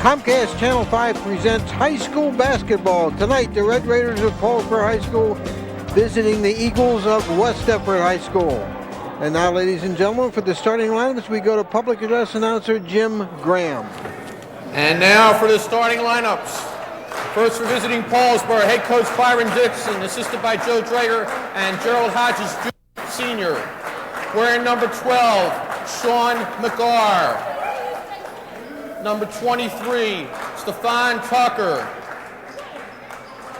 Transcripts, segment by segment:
Comcast Channel 5 presents high school basketball. Tonight, the Red Raiders of Paulsboro High School visiting the Eagles of West Deptford High School. And now, ladies and gentlemen, for the starting lineups, we go to public address announcer Jim Graham. And now for the starting lineups. First for visiting Paulsboro, head coach Byron Dixon, assisted by Joe Drager and Gerald Hodges Jr. Sr. Wearing number 12, Sean McGar. Number 23, Stefan Tucker.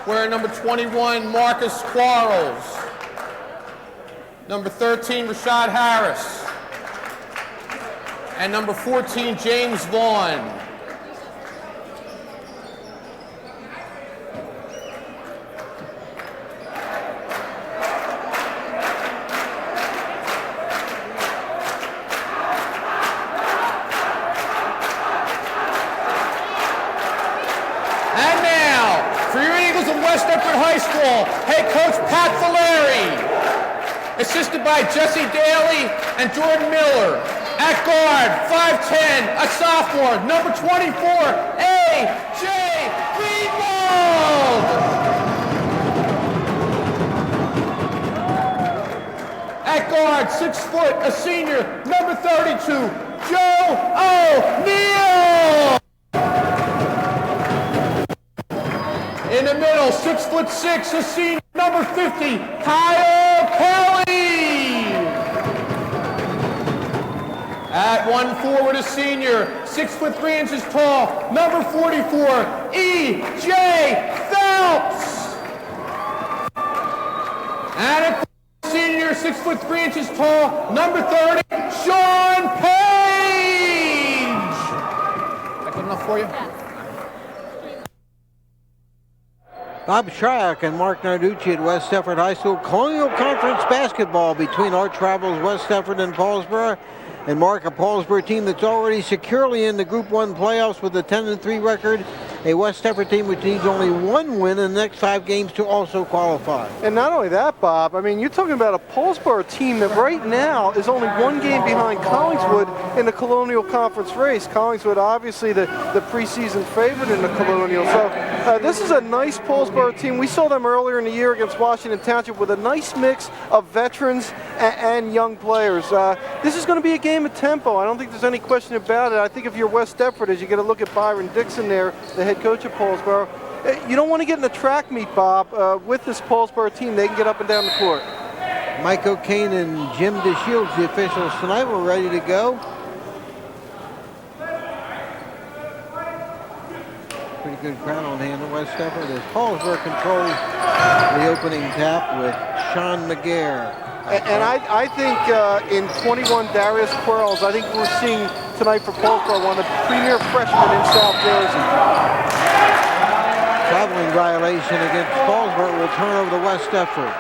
Wearing number 21, Marcus Quarles. Number 13, Rashad Harris. And number 14, James Vaughn. West Deptford High School, head coach Pat Valeri, assisted by Jesse Daly and Jordan Miller. At guard, 5'10", a sophomore, number 24, A.J. Greenwald. At guard, 6 foot, a senior, number 32, Joe O'Neill. In the middle, 6'6", a senior, number 50, Kyle Kelly. At 1 forward, a senior, 6'3" tall, number 44, E.J. Phelps. And at senior, 6'3" tall, number 30, Sean Page. Is that good enough for you? Bob Shryock and Marc Narducci at West Deptford High School. Colonial Conference basketball between our travels West Deptford and Paulsboro. And Marc, a Paulsboro team that's already securely in the Group 1 playoffs with a 10-3 record. A West Deptford team which needs only one win in the next 5 games to also qualify. And not only that, Bob, I mean, you're talking about a Paulsboro team that right now is only 1 game behind Collingswood in the Colonial Conference race. Collingswood, obviously, the preseason favorite in the Colonial. So this is a nice Paulsboro team. We saw them earlier in the year against Washington Township with a nice mix of veterans and young players. This is going to be a game of tempo. I don't think there's any question about it. I think if you're West Deptford, as you get a look at Byron Dixon there, the head coach of Paulsboro, you don't want to get in the track meet, Bob. With this Paulsboro team, they can get up and down the court. Mike O'Kane and Jim DeShields, the officials tonight, were ready to go. Pretty good crowd on hand at West Deptford as Paulsboro controls the opening tap with Sean McGare. And I think in 21, Darius Quarles, I think we're seeing tonight for Paulsboro one of the premier freshmen in South Jersey. Traveling violation against Paulsboro will turn over to West Deptford.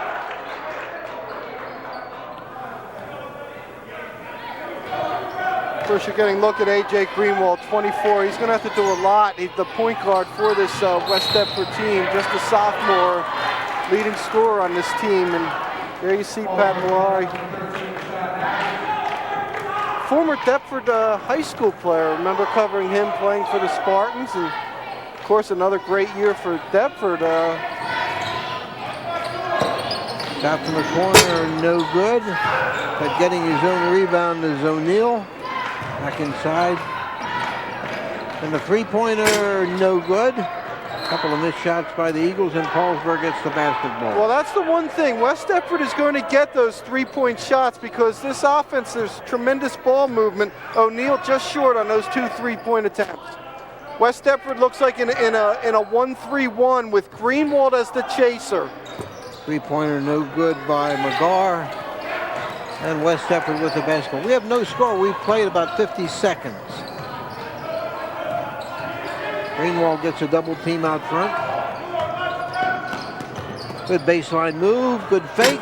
First, you're getting a look at A.J. Greenwald, 24. He's going to have to do a lot. He's the point guard for this West Deptford team, just a sophomore, leading scorer on this team. And there you see Pat Valeri. Former Deptford high school player. Remember covering him playing for the Spartans. And, of course, another great year for Deptford. Shot from the corner, no good. But getting his own rebound is O'Neill. Back inside. And the three-pointer, no good. A couple of missed shots by the Eagles, and Paulsboro gets the basketball. Well, that's the one thing. West Deptford is going to get those three-point shots because this offense, there's tremendous ball movement. O'Neill just short on those 2 3-point attempts. West Deptford looks like in a 1-3-1 with Greenwald as the chaser. Three-pointer no good by McGar. And West Deptford with the basketball. We have no score. We've played about 50 seconds. Greenwald gets a double team out front. Good baseline move, good fake,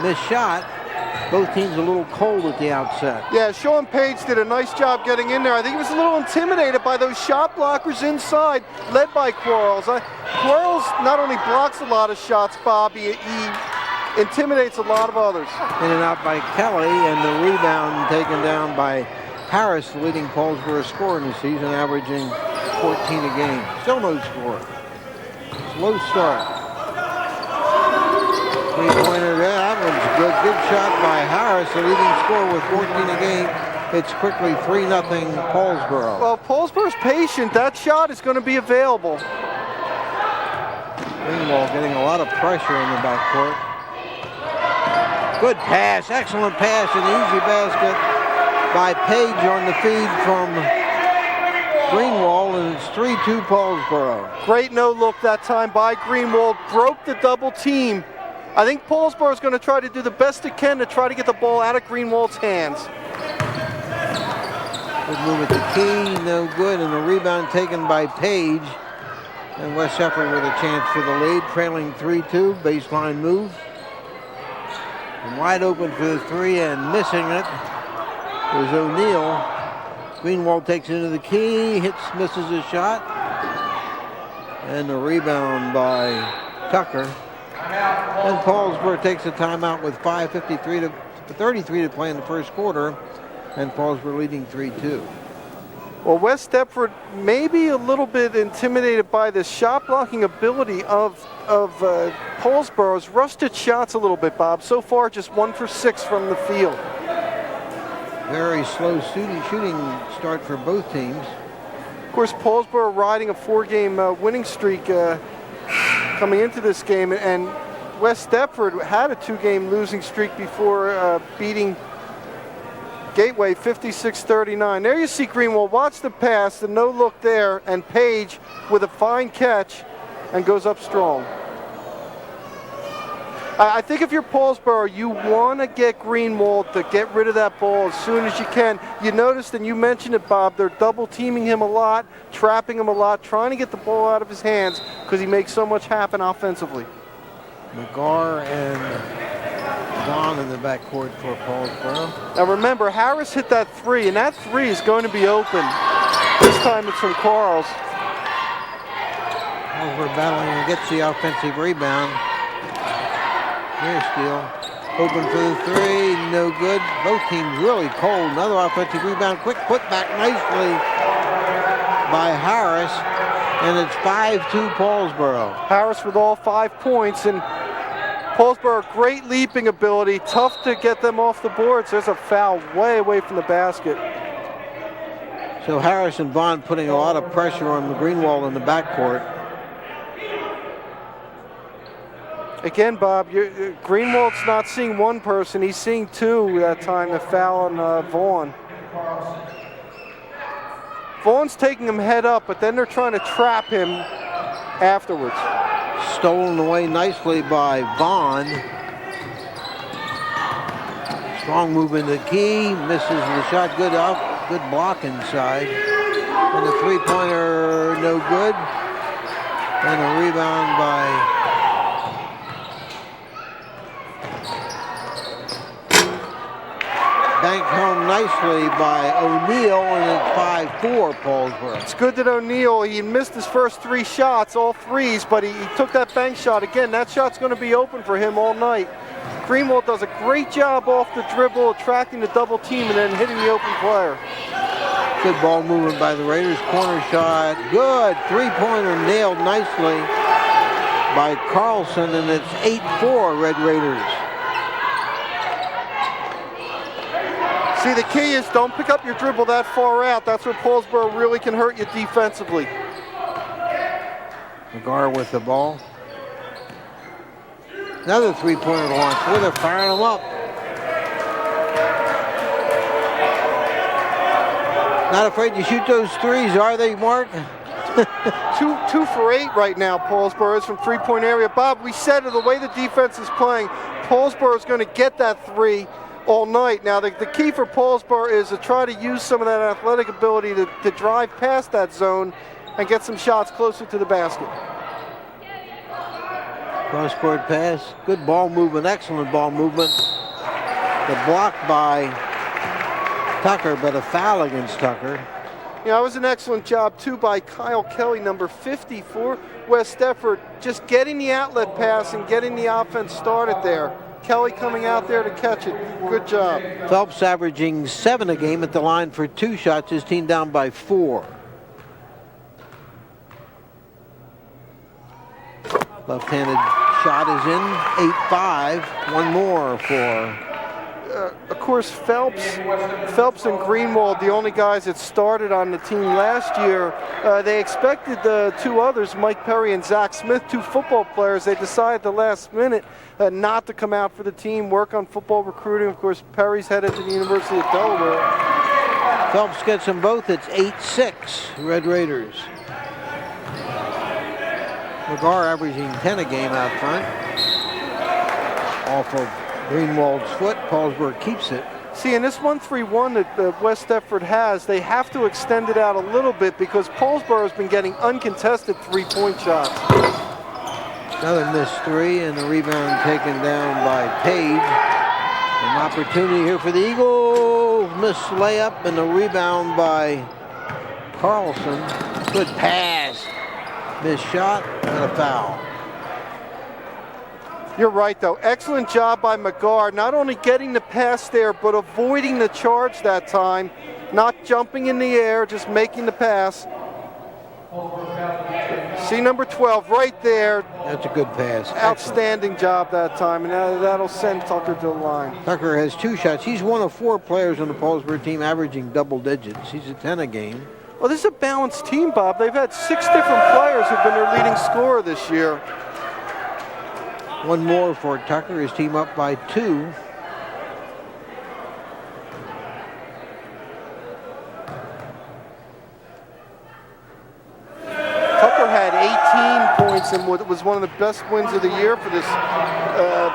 missed shot. Both teams a little cold at the outset. Yeah, Sean Page did a nice job getting in there. I think he was a little intimidated by those shot blockers inside, led by Quarles. Quarles not only blocks a lot of shots, Bob, he intimidates a lot of others. In and out by Kelly, and the rebound taken down by Harris, the leading Paulsboro scorer in the season, averaging 14 a game. Still no score. Slow start. Three-pointer there. That one's good. Good shot by Harris, the leading scorer with 14 a game. It's quickly 3-0 Paulsboro. Well, Paulsboro's patient. That shot is going to be available. Greenwald getting a lot of pressure in the backcourt. Good pass. Excellent pass. An easy basket by Page on the feed from Greenwald, and it's 3-2 Paulsboro. Great no-look that time by Greenwald. Broke the double team. I think Paulsboro is going to try to do the best it can to try to get the ball out of Greenwald's hands. Good move at the key, no good, and a rebound taken by Page. And West Deptford with a chance for the lead, trailing 3-2, baseline move. And wide open for the three and missing it was O'Neal. Greenwald takes it into the key, misses a shot. And the rebound by Tucker. And Paulsboro takes a timeout with 33 to play in the first quarter. And Paulsboro leading 3-2. Well, West Deptford may be a little bit intimidated by the shot blocking ability of Paulsboro's. Rusted shots a little bit, Bob. So far, just 1 for 6 from the field. Very slow shooting start for both teams. Of course, Paulsboro riding a 4-game winning streak coming into this game, and West Deptford had a 2-game losing streak before beating Gateway 56-39. There you see Greenwald. Watch the pass, the no-look there, and Page with a fine catch and goes up strong. I think if you're Paulsboro, you want to get Greenwald to get rid of that ball as soon as you can. You noticed, and you mentioned it, Bob, they're double teaming him a lot, trapping him a lot, trying to get the ball out of his hands because he makes so much happen offensively. McGarr and Vaughn in the backcourt for Paulsboro. Now remember, Harris hit that 3, and that 3 is going to be open. This time it's from Quarles. Paulsboro battling and gets the offensive rebound. Here's Steele. Open for the 3, no good. Both teams really cold. Another offensive rebound. Quick putback nicely by Harris. And it's 5-2 Paulsboro. Harris with all 5 points, and Paulsboro, great leaping ability. Tough to get them off the boards. There's a foul way away from the basket. So Harris and Bond putting a lot of pressure on the Greenwald in the backcourt. Again, Bob, Greenwald's not seeing one person. He's seeing 2 that time, the foul on Vaughn. Vaughn's taking him head up, but then they're trying to trap him afterwards. Stolen away nicely by Vaughn. Strong move in the key, misses the shot, good block inside. And the 3-pointer, no good. And a rebound by banked home nicely by O'Neal, and it's 5-4 Paulsboro. It's good that O'Neal, he missed his first 3 shots, all 3s, but he took that bank shot. Again, that shot's going to be open for him all night. Greenwald does a great job off the dribble, attracting the double team and then hitting the open player. Good ball movement by the Raiders. Corner shot, good. 3-pointer nailed nicely by Carlson, and it's 8-4 Red Raiders. See, the key is don't pick up your dribble that far out. That's where Paulsboro really can hurt you defensively. McGarr with the ball. Another 3-pointer launch. Boy, they're firing them up. Not afraid to shoot those 3s, are they, Mark? 2 for 8 right now, Paulsboro is from 3-point area. Bob, we said it, the way the defense is playing, Paulsboro is going to get that 3 all night. Now, the key for Paulsboro is to try to use some of that athletic ability to drive past that zone and get some shots closer to the basket. Cross-court pass, good ball movement, excellent ball movement. The block by Tucker, but a foul against Tucker. Yeah, that was an excellent job, too, by Kyle Kelly, number 50 for West Deptford, just getting the outlet pass and getting the offense started there. Kelly coming out there to catch it. Good job. Phelps averaging 7 a game at the line for 2 shots. His team down by 4. Left-handed shot is in, 8-5. One more for... Of course, Phelps and Greenwald, the only guys that started on the team last year, they expected the two others, Mike Perry and Zach Smith, two football players. They decided at the last minute not to come out for the team, work on football recruiting. Of course, Perry's headed to the University of Delaware. Phelps gets them both. It's 8-6, Red Raiders. McGar averaging 10 a game out front. Off of Greenwald's foot. Paulsboro keeps it. See, in this 1-3-1 that West Deptford has, they have to extend it out a little bit because Paulsboro has been getting uncontested three-point shots. Another missed three, and the rebound taken down by Page. An opportunity here for the Eagles. Missed layup, and the rebound by Carlson. Good pass. Missed shot, and a foul. You're right, though. Excellent job by McGar, not only getting the pass there, but avoiding the charge that time. Not jumping in the air, just making the pass. See number 12 right there. That's a good pass. Outstanding job that time, and that'll send Tucker to the line. Tucker has 2 shots. He's one of 4 players on the Paulsboro team averaging double digits. He's at 10 a game. Well, this is a balanced team, Bob. They've had 6 different players who've been their leading scorer this year. One more for Tucker. His team up by 2. Tucker had 18 points and was one of the best wins of the year for this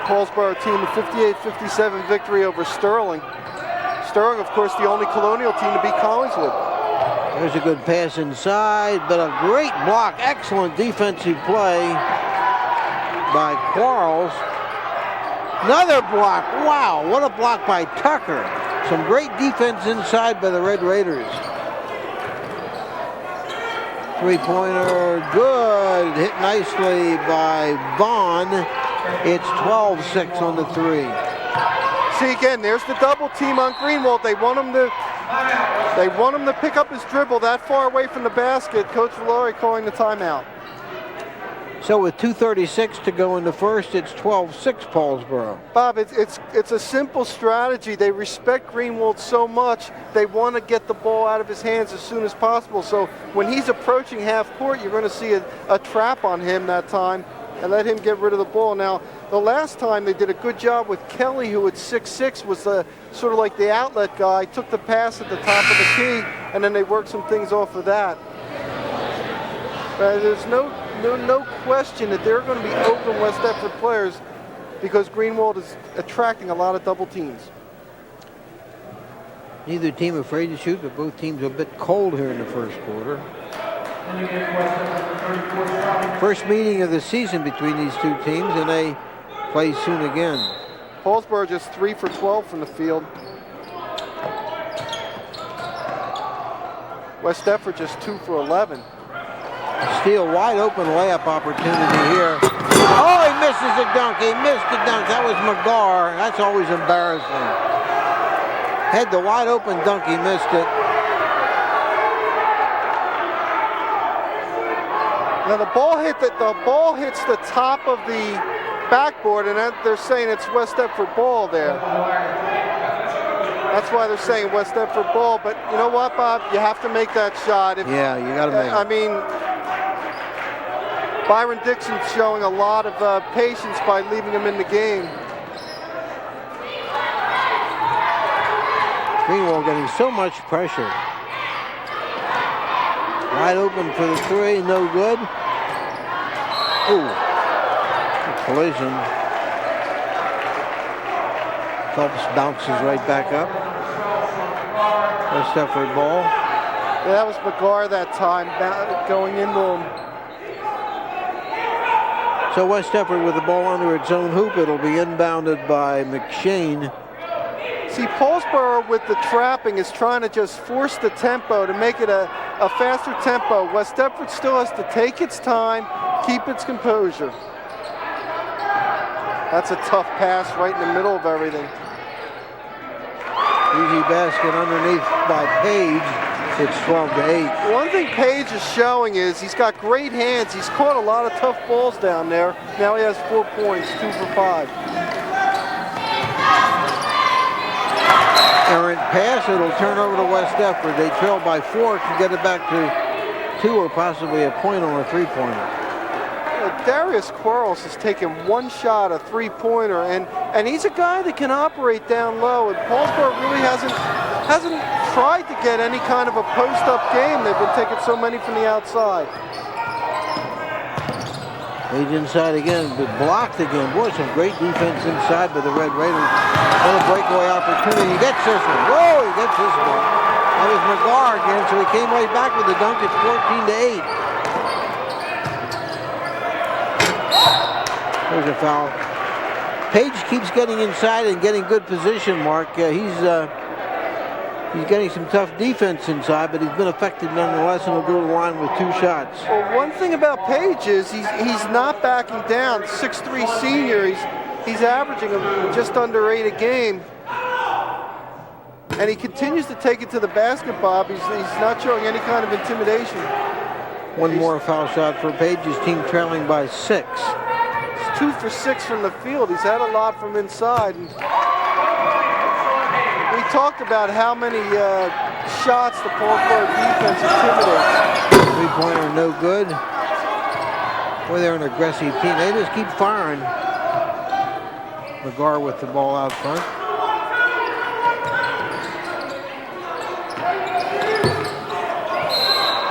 Paulsboro team, a 58-57 victory over Sterling. Sterling, of course, the only Colonial team to beat Collingswood. There's a good pass inside, but a great block. Excellent defensive play by Quarles. Another block. Wow, what a block by Tucker. Some great defense inside by the Red Raiders. Three-pointer, good. Hit nicely by Vaughn. It's 12-6 on the 3. See, again, there's the double team on Greenwald. They want him to pick up his dribble that far away from the basket. Coach Valori calling the timeout. So with 2:36 to go in the first, it's 12-6 Paulsboro. Bob, it's a simple strategy. They respect Greenwald so much, they want to get the ball out of his hands as soon as possible. So when he's approaching half court, you're going to see a trap on him that time and let him get rid of the ball. Now, the last time they did a good job with Kelly, who at 6'6" was sort of like the outlet guy, took the pass at the top of the key, and then they worked some things off of that. There's no question that they're going to be open West Deptford players because Greenwald is attracting a lot of double teams. Neither team afraid to shoot, but both teams are a bit cold here in the first quarter. First meeting of the season between these two teams, and they play soon again. Paulsboro just 3 for 12 from the field. West Deptford just 2 for 11. Steele, wide open layup opportunity here. Oh, he misses the dunk. He missed the dunk. That was McGar. That's always embarrassing. Had the wide open dunk. He missed it. Now the ball hits the top of the backboard, and they're saying it's West Deptford ball there. That's why they're saying West Deptford ball. But you know what, Bob? You have to make that shot. Yeah, you got to make it. I mean, Byron Dixon's showing a lot of patience by leaving him in the game. Greenwald getting so much pressure. Wide open for the 3, no good. Ooh, collision. Phelps bounces right back up. West Deptford ball. Yeah, that was McGar that time, going into him. So West Deptford with the ball under its own hoop. It'll be inbounded by McShane. See, Paulsboro with the trapping is trying to just force the tempo to make it a faster tempo. West Deptford still has to take its time, keep its composure. That's a tough pass right in the middle of everything. Easy basket underneath by Page. It's 12-8. One thing Page is showing is he's got great hands. He's caught a lot of tough balls down there. Now he has 4 points, 2 for 5. Errant pass, it'll turn over to West Deptford. They trail by 4, can get it back to 2 or possibly a point on a 3-pointer. Darius Quarles has taken 1 shot, a 3-pointer, and he's a guy that can operate down low. And Paulsboro really hasn't tried to get any kind of a post-up game. They've been taking so many from the outside. Page inside again, but blocked again. Boy, some great defense inside by the Red Raiders. Another breakaway opportunity. He gets this one. Whoa, he gets this one. That was McGar again, so he came right back with the dunk. It's 14-8. There's a foul. Page keeps getting inside and getting good position, Mark. He's getting some tough defense inside, but he's been effective nonetheless, and he'll go to the line with 2 shots. Well, one thing about Page is he's not backing down. 6'3" senior. He's averaging just under 8 a game. And he continues to take it to the basket, Bob. He's not showing any kind of intimidation. One more foul shot for Page. His team trailing by 6. 2 for 6 from the field. He's had a lot from inside. And we talked about how many shots the Paulsboro defense intimidates. 3-pointer no good. Boy, they're an aggressive team. They just keep firing. McGar with the ball out front.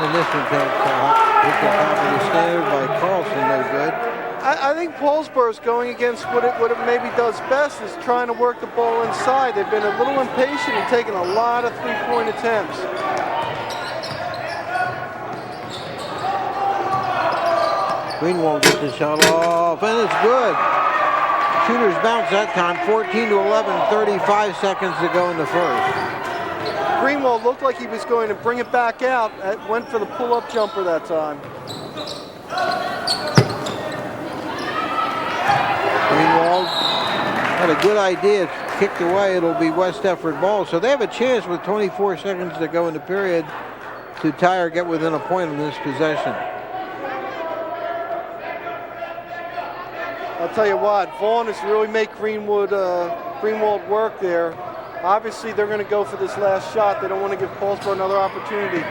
And this one takes hit the top of the standard by Carlson, no good. I think Paulsboro's going against what it maybe does best is trying to work the ball inside. They've been a little impatient and taken a lot of 3-point attempts. Greenwald gets the shot off, and it's good. Shooters bounce that time, 14-11, 35 seconds to go in the first. Greenwald looked like he was going to bring it back out. Went for the pull-up jumper that time. Greenwald had a good idea. It's kicked away. It'll be West Deptford ball. So they have a chance with 24 seconds to go in the period to tie or get within a point on this possession. I'll tell you what, Vaughn has really made Greenwald work there. Obviously, they're going to go for this last shot. They don't want to give Paulsboro another opportunity.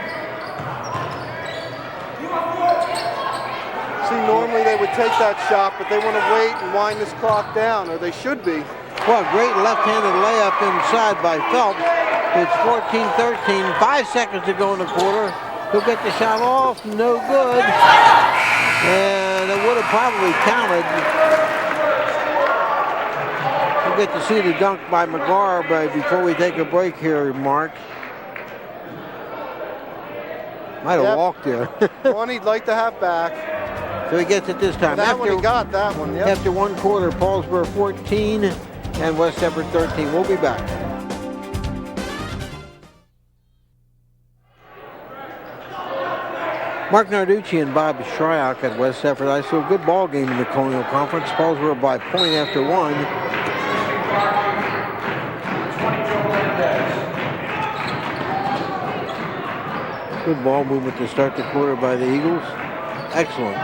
See, normally they would take that shot, but they want to wait and wind this clock down, or they should be. Well, great left-handed layup inside by Phelps. It's 14-13, 5 seconds to go in the quarter. He'll get the shot off, no good. And it would have probably counted. We'll get to see the dunk by McGar before we take a break here, Mark. Might have walked there. One he'd like to have back. So he gets it this time. That one he got, that one, yep. After 1 quarter, Paulsboro 14 and West Deptford 13. We'll be back. Marc Narducci and Bob Shryock at West Deptford High School. Good ball game in the Colonial Conference. Paulsboro by point after 1. Good ball movement to start the quarter by the Eagles. Excellent.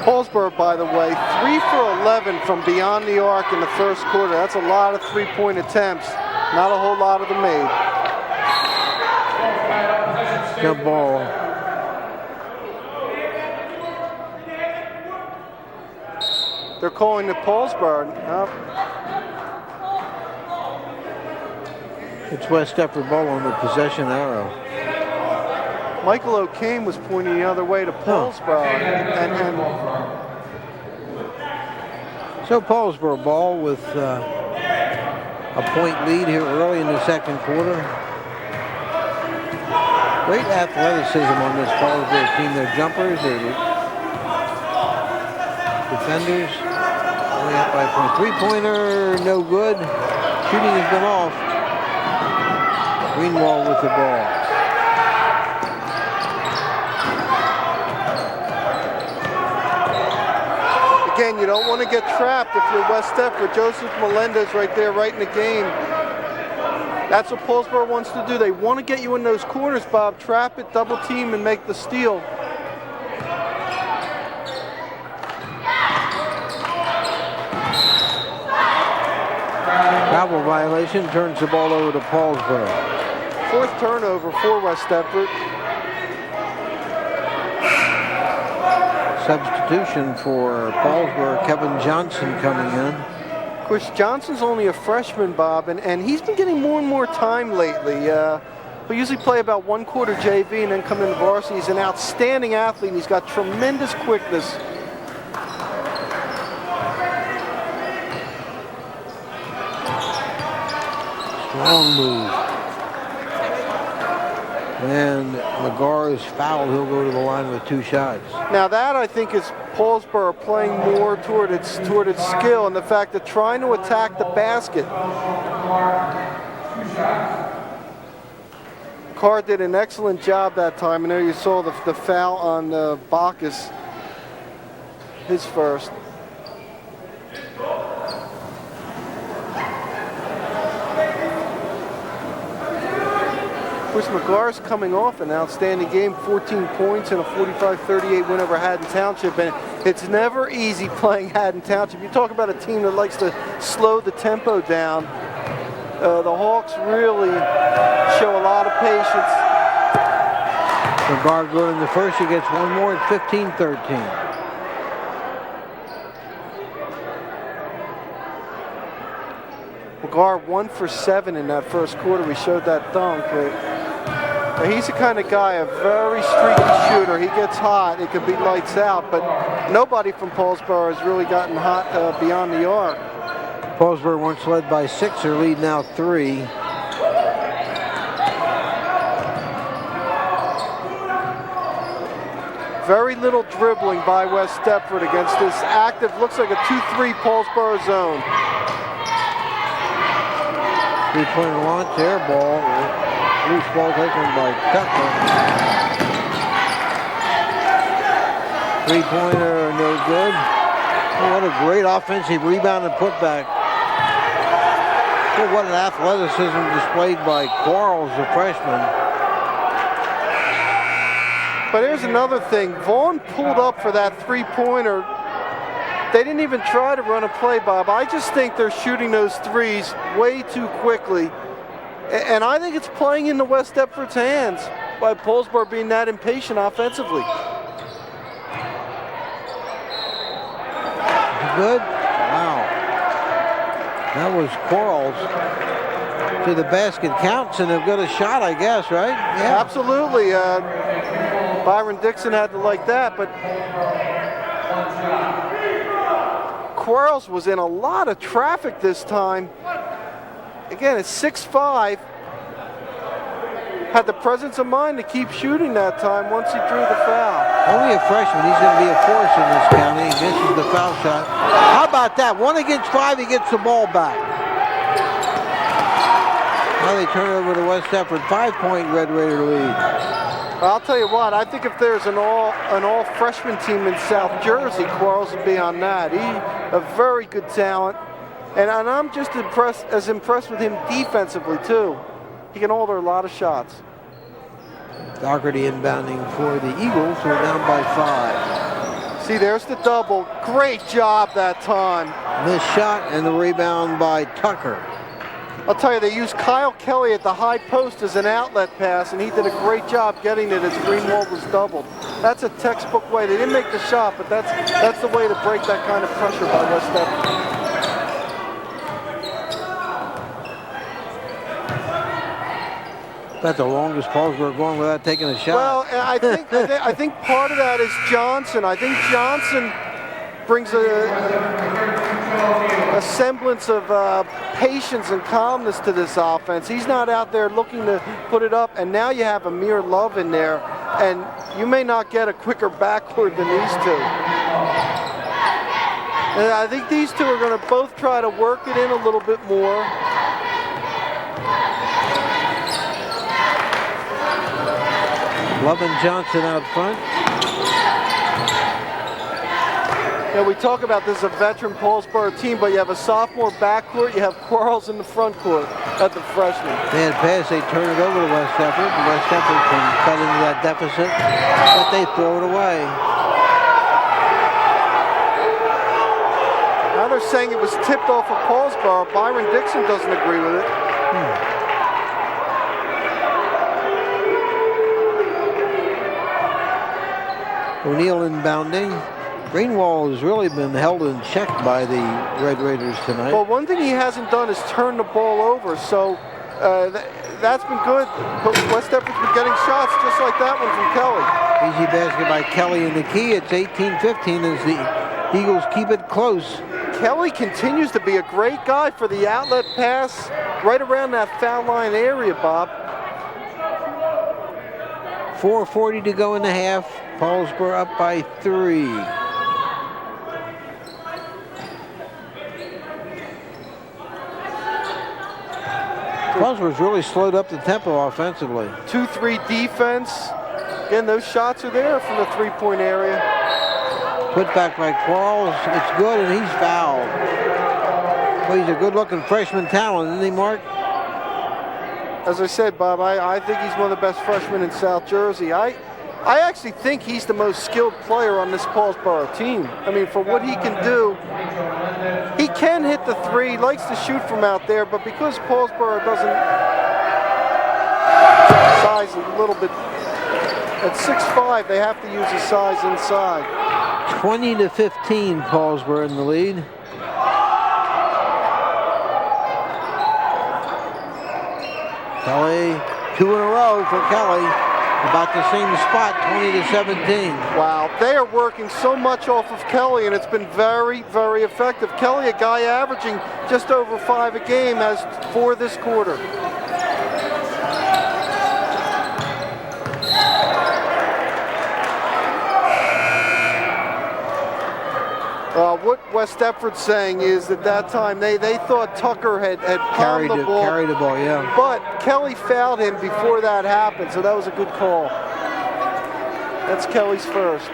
Paulsboro, by the way, 3 for 11 from beyond the arc in the first quarter. That's a lot of 3-point attempts. Not a whole lot of them made. Jump ball. They're calling the Paulsboro. It's West Deptford ball on the possession arrow. Michael O'Kane was pointing the other way to Paulsboro. So Paulsboro ball with a point lead here early in the second quarter. Great athleticism on this Paulsboro team. Their jumpers, their defenders. Only up by a point. 3-pointer, no good. Shooting has been off. Greenwald with the ball. Again, you don't want to get trapped if you're West Deptford. Joseph Melendez right there, right in the game. That's what Paulsboro wants to do. They want to get you in those corners, Bob. Trap it, double team, and make the steal. Travel violation, turns the ball over to Paulsboro. 4th turnover for West Deptford. Substitution for Paulsboro, Kevin Johnson coming in. Of course, Johnson's only a freshman, Bob, and he's been getting more and more time lately. We usually play about 1 quarter JV and then come into varsity. He's an outstanding athlete, and he's got tremendous quickness. Strong move. And McGar is fouled. He'll go to the line with 2 shots. Now that, I think, is Paulsboro playing more toward its skill and the fact that trying to attack the basket. Carr did an excellent job that time. And there you saw the foul on Bacchus, his first. Of course, McGar's coming off an outstanding game, 14 points and a 45-38 win over Haddon Township. And it's never easy playing Haddon Township. You talk about a team that likes to slow the tempo down. The Hawks really show a lot of patience. McGar good in the first. He gets one more at 15-13. McGar 1 for 7 in that first quarter. We showed that dunk. But he's the kind of guy, a very streaky shooter. He gets hot, it could be lights out, but nobody from Paulsboro has really gotten hot beyond the arc. Paulsboro once led by 6, their lead now 3. Very little dribbling by West Deptford against this active, looks like a 2-3 Paulsboro zone. 3-point launch, air ball. Loose ball taken by Tucker. 3-pointer, no good. Oh, what a great offensive rebound and putback. Oh, what an athleticism displayed by Quarles, the freshman. But here's another thing. Vaughn pulled up for that 3-pointer. They didn't even try to run a play, Bob. I just think they're shooting those threes way too quickly. And I think it's playing into West Deptford's hands by Paulsboro being that impatient offensively. Good? Wow. That was Quarles to the basket. Counts and they've got a shot, I guess, right? Yeah. Absolutely. Byron Dixon had to like that, but Quarles was in a lot of traffic this time. Again, it's 6'5". Had the presence of mind to keep shooting that time once he drew the foul. Only a freshman. He's going to be a force in this county. He misses the foul shot. How about that? 1 against 5, he gets the ball back. Now they turn it over to West Deptford. 5-point Red Raider lead. I'll tell you what, I think if there's an all freshman team in South Jersey, Quarles would be on that. He's a very good talent. And I'm just impressed with him defensively, too. He can hold a lot of shots. Doherty inbounding for the Eagles, who are down by 5. See, there's the double. Great job that time. Missed shot and the rebound by Tucker. I'll tell you, they used Kyle Kelly at the high post as an outlet pass, and he did a great job getting it as Greenwald was doubled. That's a textbook way. They didn't make the shot, but that's the way to break that kind of pressure by West Deptford. That's the longest Paulsboro going without taking a shot. Well, I think part of that is Johnson. I think Johnson brings a semblance of patience and calmness to this offense. He's not out there looking to put it up, and now you have Amir Love in there, and you may not get a quicker backward than these two. And I think these two are going to both try to work it in a little bit more. Love and Johnson out front. You know, we talk about this as a veteran Paulsboro team, but you have a sophomore backcourt, you have Quarles in the front court. at the freshman. Bad pass, they turn it over to West Deptford. West Deptford can cut into that deficit, but they throw it away. Now they're saying it was tipped off of Paulsboro. Byron Dixon doesn't agree with it. O'Neill inbounding. Greenwald has really been held in check by the Red Raiders tonight. Well, one thing he hasn't done is turn the ball over, so that's been good. But West Deptford's been getting shots just like that one from Kelly. Easy basket by Kelly in the key. It's 18-15 as the Eagles keep it close. Kelly continues to be a great guy for the outlet pass right around that foul line area, Bob. 4:40 to go in the half. Paulsboro up by 3. Paulsboro's really slowed up the tempo offensively. 2-3 defense. Again, those shots are there from the three-point area. Put back by Quarles. It's good, and he's fouled. Well, he's a good-looking freshman talent, isn't he, Mark? As I said, Bob, I think he's one of the best freshmen in South Jersey. I actually think he's the most skilled player on this Paulsboro team. I mean, for what he can do, he can hit the three, he likes to shoot from out there, but because Paulsboro doesn't size a little bit, at 6'5", they have to use his size inside. 20-15, Paulsboro in the lead. Kelly, 2 in a row for Kelly. About the same spot, 20-17. Wow, they are working so much off of Kelly, and it's been very, very effective. Kelly, a guy averaging just over 5 a game, has 4 this quarter. What West Deptford's saying is that time they thought Tucker had palmed the ball. Carried the ball, yeah. But Kelly fouled him before that happened, so that was a good call. That's Kelly's first.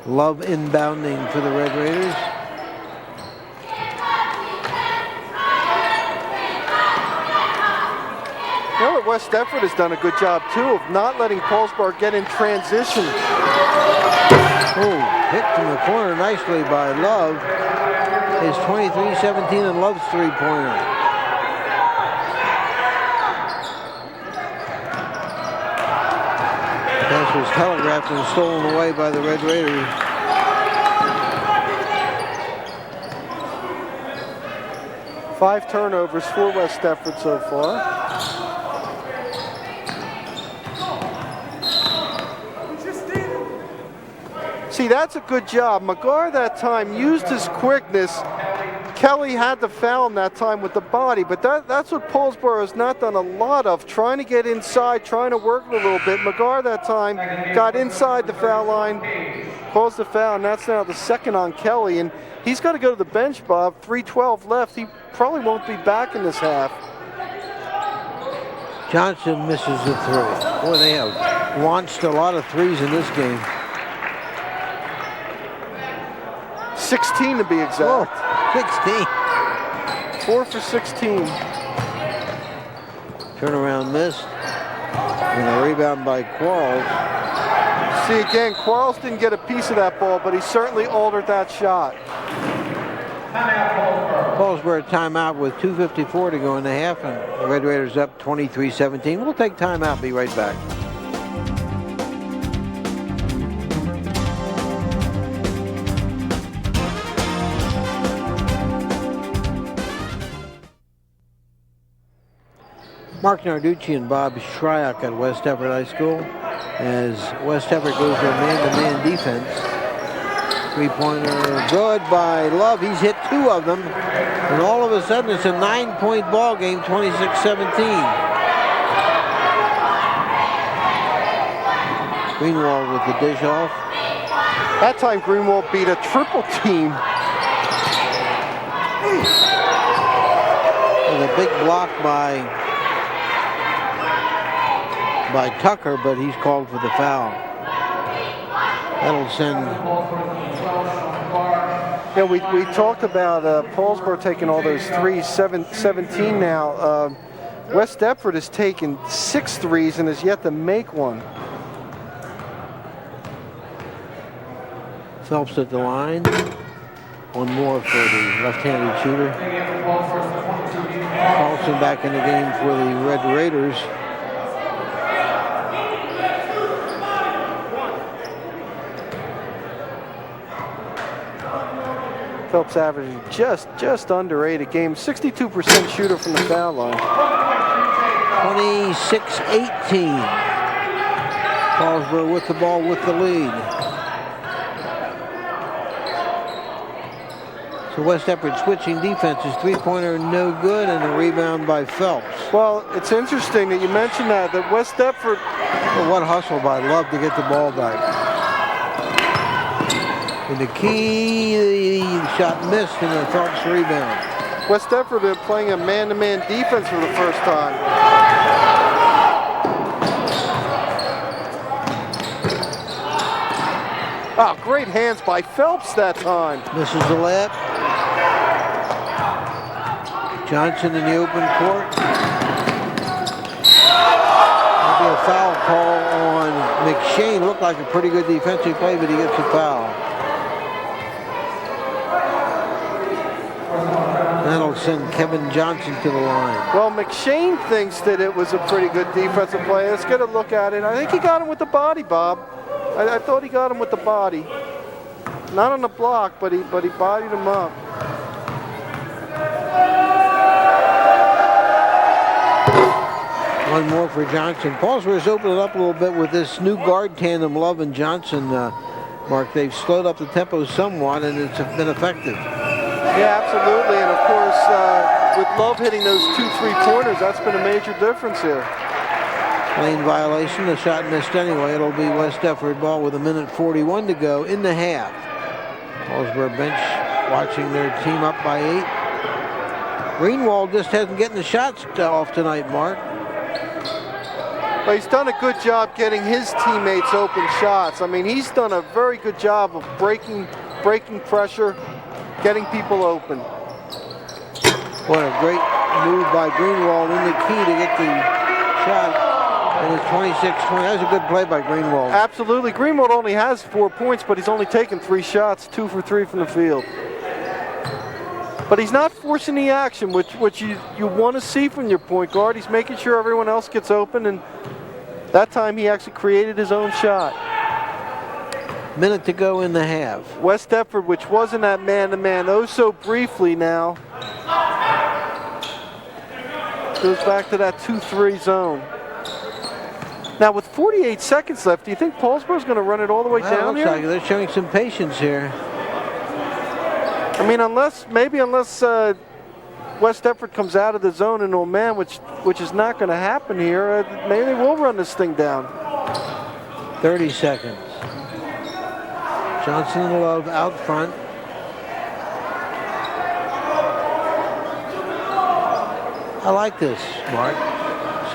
Love inbounding for the Red Raiders. You know what West Deptford has done a good job, too, of not letting Paulsboro get in transition. Oh, hit from the corner nicely by Love. It's 23-17 and Love's three-pointer. Pass was telegraphed and stolen away by the Red Raiders. Five turnovers for West Deptford so far. See, that's a good job. McGar that time used his quickness. Kelly had to foul him that time with the body, but that's what Paulsboro has not done a lot of, trying to get inside, trying to work it a little bit. McGar that time got inside the foul line, caused the foul, and that's now the second on Kelly. And he's got to go to the bench, Bob. 3:12 left. He probably won't be back in this half. Johnson misses the three. Boy, they have launched a lot of threes in this game. 16 to be exact. Oh, 16. 4 for 16. Turnaround miss. And a rebound by Quarles. See, again, Quarles didn't get a piece of that ball, but he certainly altered that shot. Paulsboro timeout with 2:54 to go in the half, and the Red Raiders up 23-17. We'll take timeout, be right back. Marc Narducci and Bob Shryock at West Deptford High School as West Deptford goes to a man-to-man defense. Three-pointer good by Love. He's hit 2 of them. And all of a sudden, it's a 9-point ball game, 26-17. Greenwald with the dish off. That time, Greenwald beat a triple team. With a big block by Tucker, but he's called for the foul. That'll send Yeah, we talked about Paulsboro taking all those threes, 17 now. West Deptford has taken 6 threes and has yet to make one. Phelps at the line. One more for the left-handed shooter. Carlson back in the game for the Red Raiders. Phelps averaging just under 8 a game. 62% shooter from the foul line. 26-18. Paulsboro with the ball with the lead. So West Deptford switching defenses. Three-pointer no good, and a rebound by Phelps. Well, it's interesting that you mentioned that West Deptford... Well, what hustle by Love to get the ball back. And the key, the shot missed, and the Phelps rebound. West Deptford been playing a man-to-man defense for the first time. Oh, great hands by Phelps that time. Misses the layup. Johnson in the open court. Maybe a foul call on McShane. Looked like a pretty good defensive play, but he gets a foul. That'll send Kevin Johnson to the line. Well, McShane thinks that it was a pretty good defensive play. Let's get a look at it. I think he got him with the body, Bob. I thought he got him with the body. Not on the block, but he bodied him up. One more for Johnson. Paulsboro's opened it up a little bit with this new guard tandem, Love and Johnson, Mark. They've slowed up the tempo somewhat, and it's been effective. Yeah, absolutely. And of course, with Love hitting those 2 3-pointers, that's been a major difference here. Lane violation. The shot missed anyway. It'll be West Deptford ball with 1:41 to go in the half. Paulsboro bench watching their team up by 8. Greenwald just hasn't getting the shots off tonight, Mark. But he's done a good job getting his teammates open shots. I mean, he's done a very good job of breaking pressure, getting people open. What a great move by Greenwald in the key to get the shot. And it's 26-20. That was a good play by Greenwald. Absolutely. Greenwald only has 4 points, but he's only taken 3 shots, 2 for 3 from the field. But he's not forcing the action, which you want to see from your point guard. He's making sure everyone else gets open, and that time he actually created his own shot. Minute to go in the half. West Deptford, which wasn't that man-to-man, oh so briefly now, goes back to that 2-3 zone. Now with 48 seconds left, do you think Paulsboro's going to run it all the way down here? Looks like they're showing some patience here. I mean, unless West Deptford comes out of the zone into a man, which is not going to happen here, maybe they will run this thing down. 30 seconds. Johnson and Love out front. I like this, Mark.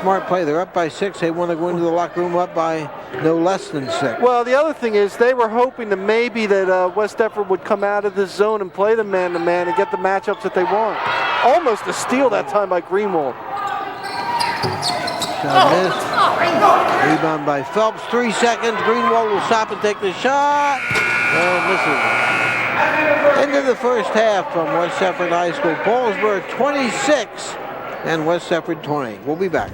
Smart play. They're up by 6. They want to go into the locker room up by no less than 6. Well, the other thing is they were hoping that maybe that West Deptford would come out of this zone and play the man-to-man and get the matchups that they want. Almost a steal that time by Greenwald. Shot missed. Rebound by Phelps. 3 seconds. Greenwald will stop and take the shot. Misses. End of the first half from West Deptford High School. Paulsboro 26 and West Deptford 20. We'll be back.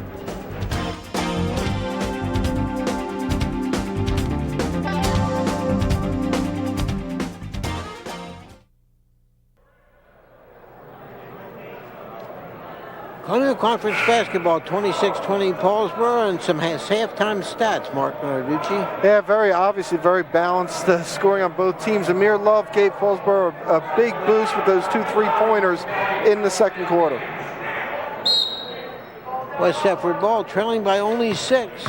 Colonial Conference basketball, 26-20 Paulsboro, and some halftime stats, Marc Narducci. Yeah, obviously very balanced scoring on both teams. Amir Love gave Paulsboro a big boost with those 2 3-pointers in the second quarter. West Deptford ball trailing by only 6.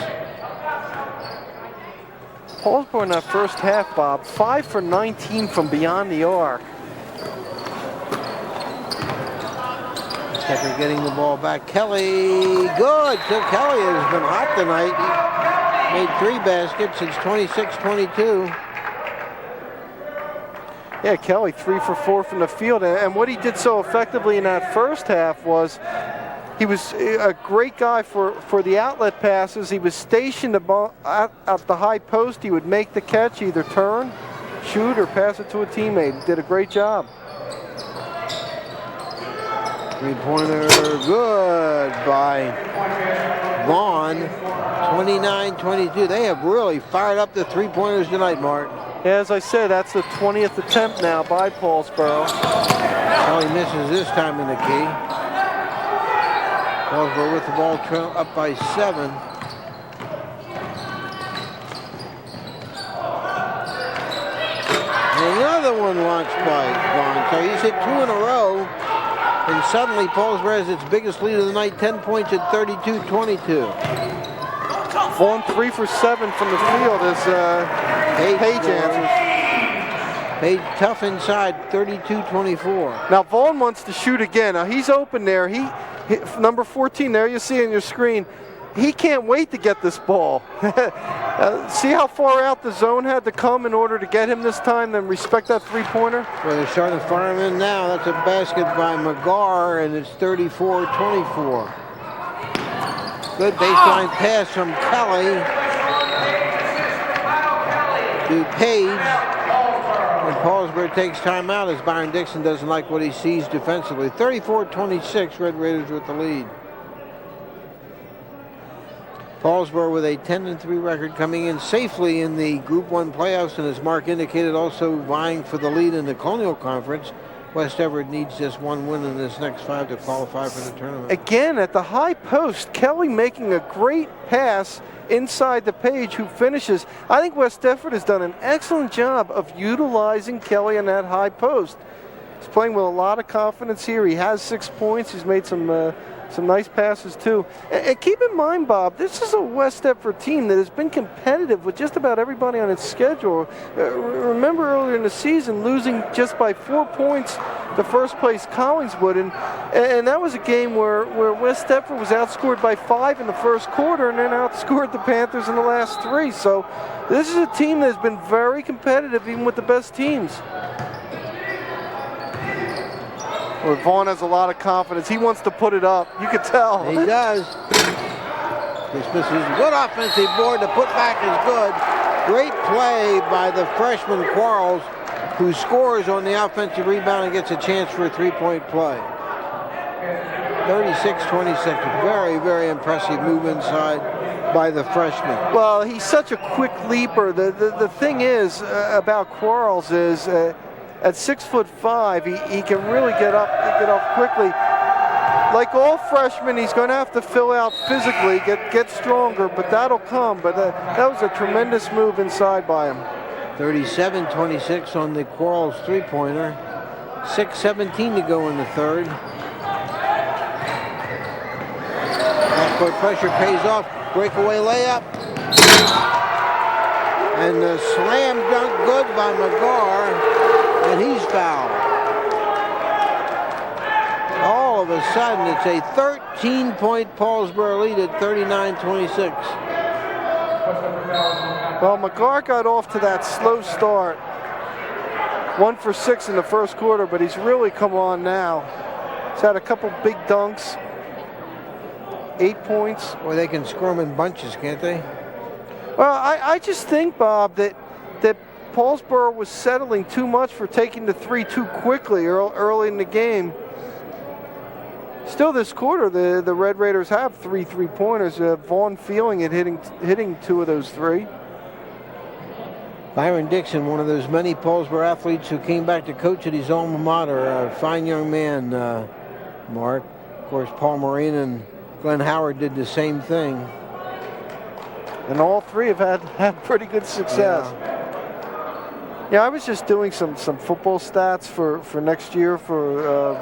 Paulsboro in that first half, Bob, 5 for 19 from beyond the arc. Deptford getting the ball back. Kelly, good. So Kelly has been hot tonight. He made 3 baskets. It's 26-22. Yeah, Kelly 3 for 4 from the field. And what he did so effectively in that first half was he was a great guy for the outlet passes. He was stationed at the high post. He would make the catch, either turn, shoot, or pass it to a teammate. He did a great job. Three-pointer good by Vaughn, 29-22. They have really fired up the three-pointers tonight, Mark. Yeah, as I said, that's the 20th attempt now by Paulsboro. Kelly misses this time in the key. Paulsboro with the ball up by 7. And another one launched by Vaughn. So he's hit 2 in a row. And suddenly Paulsboro has its biggest lead of the night, 10 points at 32-22. Vaughn 3 for 7 from the field as Page answers. Page tough inside, 32-24. Now Vaughn wants to shoot again. Now he's open there. He number 14 there, you see on your screen. He can't wait to get this ball. See how far out the zone had to come in order to get him this time, then respect that three-pointer? Well, they're starting to fire him in now. That's a basket by McGar, and it's 34-24. Good baseline pass from Kelly to Page. And Paulsboro takes timeout as Byron Dixon doesn't like what he sees defensively. 34-26, Red Raiders with the lead. Paulsboro with a 10-3 record, coming in safely in the Group 1 playoffs, and as Mark indicated, also vying for the lead in the Colonial Conference. West Everett needs just one win in this next 5 to qualify for the tournament. Again, at the high post, Kelly making a great pass inside the Page, who finishes. I think West Deptford has done an excellent job of utilizing Kelly in that high post. He's playing with a lot of confidence here. He has 6 points. He's made some nice passes too. And keep in mind, Bob, this is a West Deptford team that has been competitive with just about everybody on its schedule. Remember earlier in the season losing just by 4 points to first place Collingswood, and that was a game where West Deptford was outscored by 5 in the first quarter and then outscored the Panthers in the last 3. So this is a team that has been very competitive even with the best teams. Well, Vaughn has a lot of confidence. He wants to put it up. You can tell. He does. This is a good offensive board. The putback is good. Great play by the freshman Quarles, who scores on the offensive rebound and gets a chance for a three-point play. 36-26. Very, very impressive move inside by the freshman. Well, he's such a quick leaper. The thing is about Quarles is at 6'5", he can really get up quickly. Like all freshmen, he's going to have to fill out physically, get stronger, but that'll come. But that was a tremendous move inside by him. 37-26 on the Quarles three-pointer. 6:17 to go in the third. Backcourt pressure pays off. Breakaway layup. And the slam dunk good by McGar. And he's fouled. All of a sudden, it's a 13-point Paulsboro lead at 39-26. Well, McGar got off to that slow start. 1 for 6 in the first quarter, but he's really come on now. He's had a couple big dunks. 8 points. Well, they can score them in bunches, can't they? Well, I just think, Bob, that Paulsboro was settling too much for taking the 3 too quickly early in the game. Still this quarter, the Red Raiders have 3 3-pointers. Vaughn feeling it, hitting 2 of those 3. Byron Dixon, one of those many Paulsboro athletes who came back to coach at his alma mater. A fine young man, Mark. Of course, Paul Moran and Glenn Howard did the same thing. And all 3 have had pretty good success. Yeah, I was just doing some football stats for next year for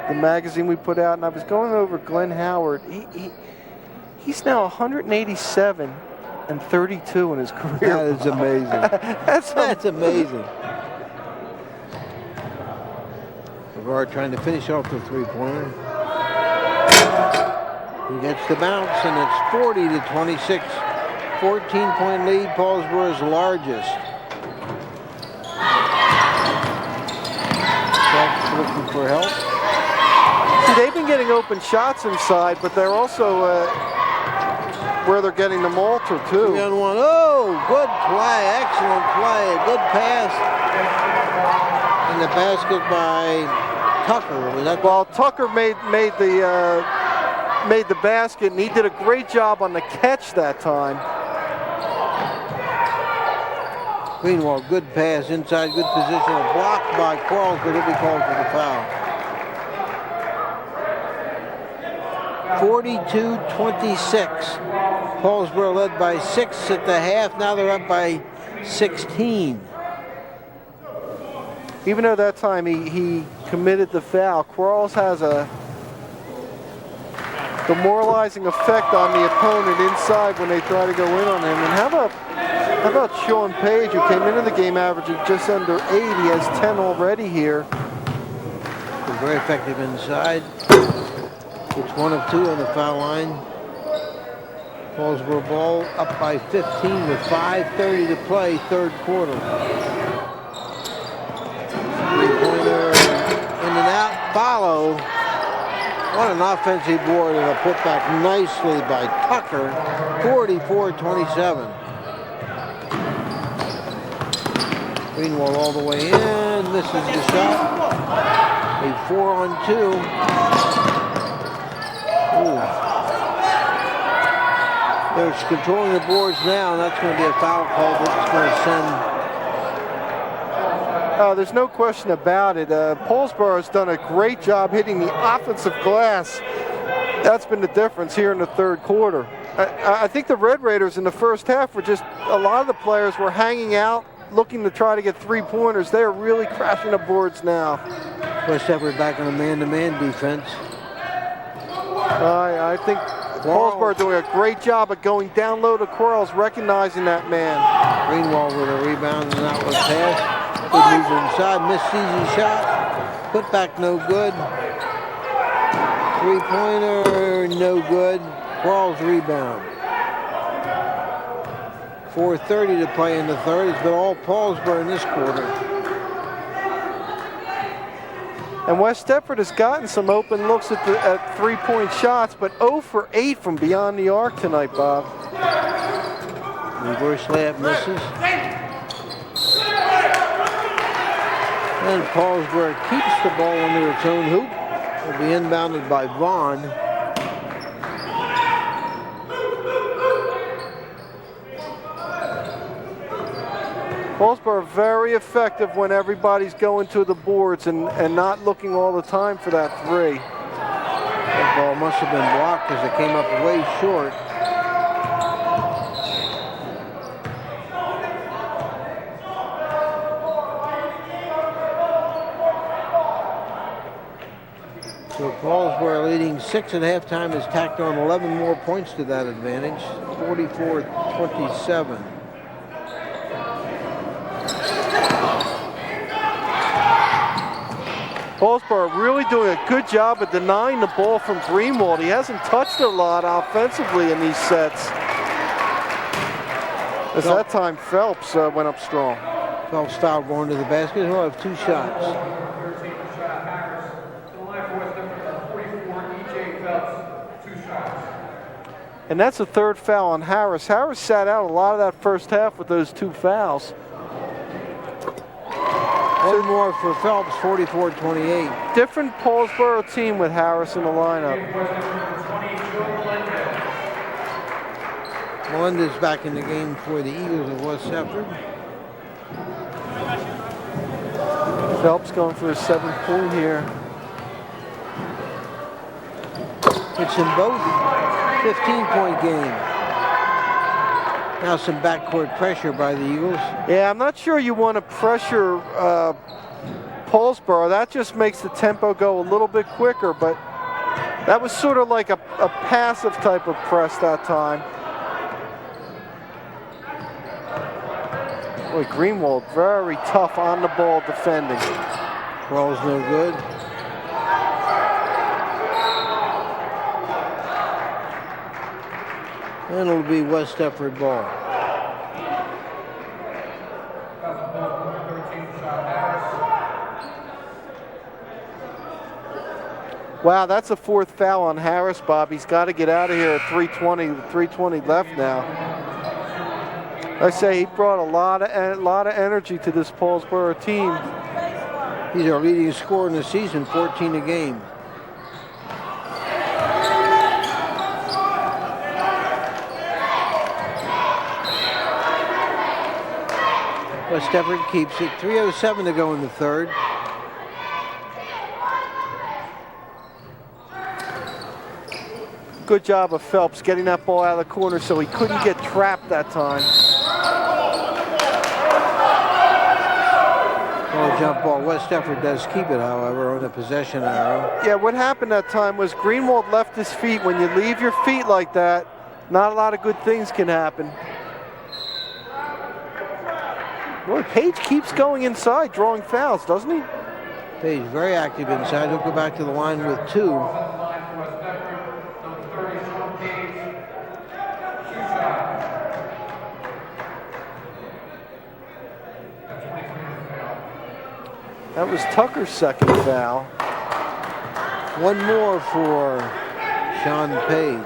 the magazine we put out, and I was going over Glenn Howard. He's now 187 and 32 in his career. That is amazing. That's amazing. McGar trying to finish off the three-pointer. He gets the bounce, and it's 40-26. 14-point lead, Paulsboro's largest. looking for help. See, they've been getting open shots inside, but they're also where they're getting them altered too. 3 on 1. Oh, good play, excellent play, a good pass. And the basket by Tucker. Was that? Well, Tucker made the basket, and he did a great job on the catch that time. Greenwald, good pass, inside, good position. Blocked by Quarles, but he'll be called for the foul. 42-26. Paulsboro led by 6 at the half. Now they're up by 16. Even though that time he committed the foul, Quarles has a demoralizing effect on the opponent inside when they try to go in on him. And how about Sean Page, who came into the game averaging just under 8? He has 10 already here. He's very effective inside. It's 1 of 2 on the foul line. Paulsboro ball up by 15 with 5:30 to play, third quarter. Three-pointer in and out, follow. What an offensive board and a putback nicely by Tucker, 44-27. Greenwald all the way in, misses the shot. A 4 on 2. Ooh. They're controlling the boards now, and that's going to be a foul call that's going to send. There's no question about it. Paulsboro has done a great job hitting the offensive glass. That's been the difference here in the third quarter. I think the Red Raiders in the first half were just, a lot of the players were hanging out, looking to try to get three-pointers. They are really crashing the boards now. West Deptford back on a man-to-man defense. I think Paulsboro doing a great job of going down low to Quarles, recognizing that man. Greenwald with a rebound and that was pass. Good move inside, missed easy shot. Put back no good. Three-pointer no good. Quarles rebound. 4:30 to play in the third. It's been all Paulsboro in this quarter. And West Deptford has gotten some open looks at three-point shots, but 0 for 8 from beyond the arc tonight, Bob. Reverse layup misses. And Paulsboro keeps the ball under its own hoop. Will be inbounded by Vaughn. Paulsboro very effective when everybody's going to the boards and not looking all the time for that three. That ball must have been blocked because it came up way short. So Paulsboro leading 6 at halftime has tacked on 11 more points to that advantage, 44-27. Paulsboro really doing a good job at denying the ball from Greenwald. He hasn't touched a lot offensively in these sets. As that time Phelps went up strong. Phelps foul going to the basket. He'll have 2 shots. And that's the third foul on Harris. Harris sat out a lot of that first half with those 2 fouls. One more for Phelps, 44-28. Different Paulsboro team with Harris in the lineup. Melinda's back in the game for the Eagles of West Deptford. Phelps going for his 7th point here. It's in both 15-point game. Now some backcourt pressure by the Eagles. Yeah, I'm not sure you want to pressure Paulsboro. That just makes the tempo go a little bit quicker, but that was sort of like a passive type of press that time. Boy, Greenwald very tough on the ball defending. Ball's no good. And it'll be West Deptford ball. Wow, that's a 4th foul on Harris, Bob. He's got to get out of here at 3:20 left now. I say he brought a lot of energy to this Paulsboro team. He's our leading scorer in the season, 14 a game. West Deptford keeps it. 3:07 to go in the third. Good job of Phelps getting that ball out of the corner so he couldn't get trapped that time. Oh, jump ball. West Deptford does keep it, however, on the possession arrow. Yeah, what happened that time was Greenwald left his feet. When you leave your feet like that, not a lot of good things can happen. Boy, Page keeps going inside, drawing fouls, doesn't he? Page very active inside. He'll go back to the line with 2. That was Tucker's 2nd foul. 1 more for Sean Page.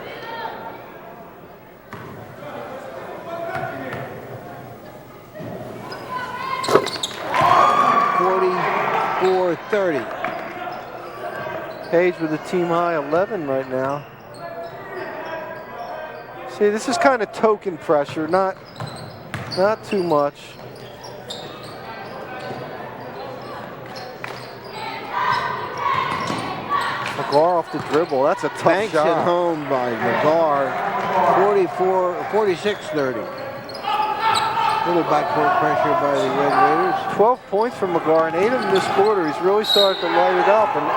.30. Page with a team high 11 right now. See, this is kind of token pressure, not too much. McGar off the dribble. That's a tough Banks shot. at home by McGar. 46-30. Little backcourt pressure by the Red Raiders. 12 points from McGar and 8 of them this quarter. He's really started to light it up. And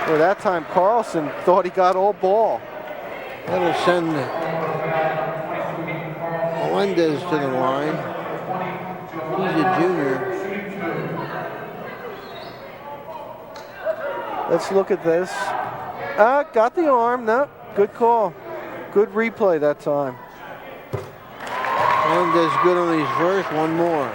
well, that time Carlson thought he got all ball. That'll send Melendez to the line. He's a junior. Let's look at this. Got the arm. No, good call. Good replay that time. Melendez good on his first. 1 more.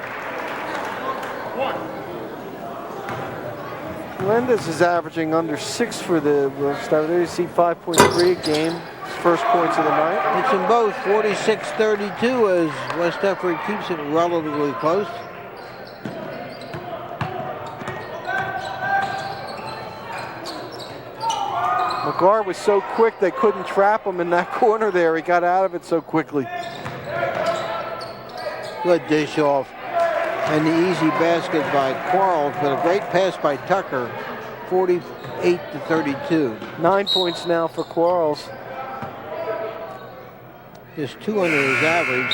Melendez is averaging under 6 for the start. There you see 5.3 a game. His first points of the night. It's in both. 46-32 as West Deptford keeps it relatively close. McGar was so quick they couldn't trap him in that corner there. He got out of it so quickly. Good dish off. And the easy basket by Quarles, but a great pass by Tucker. 48-32. 9 points now for Quarles. Just 2 under his average.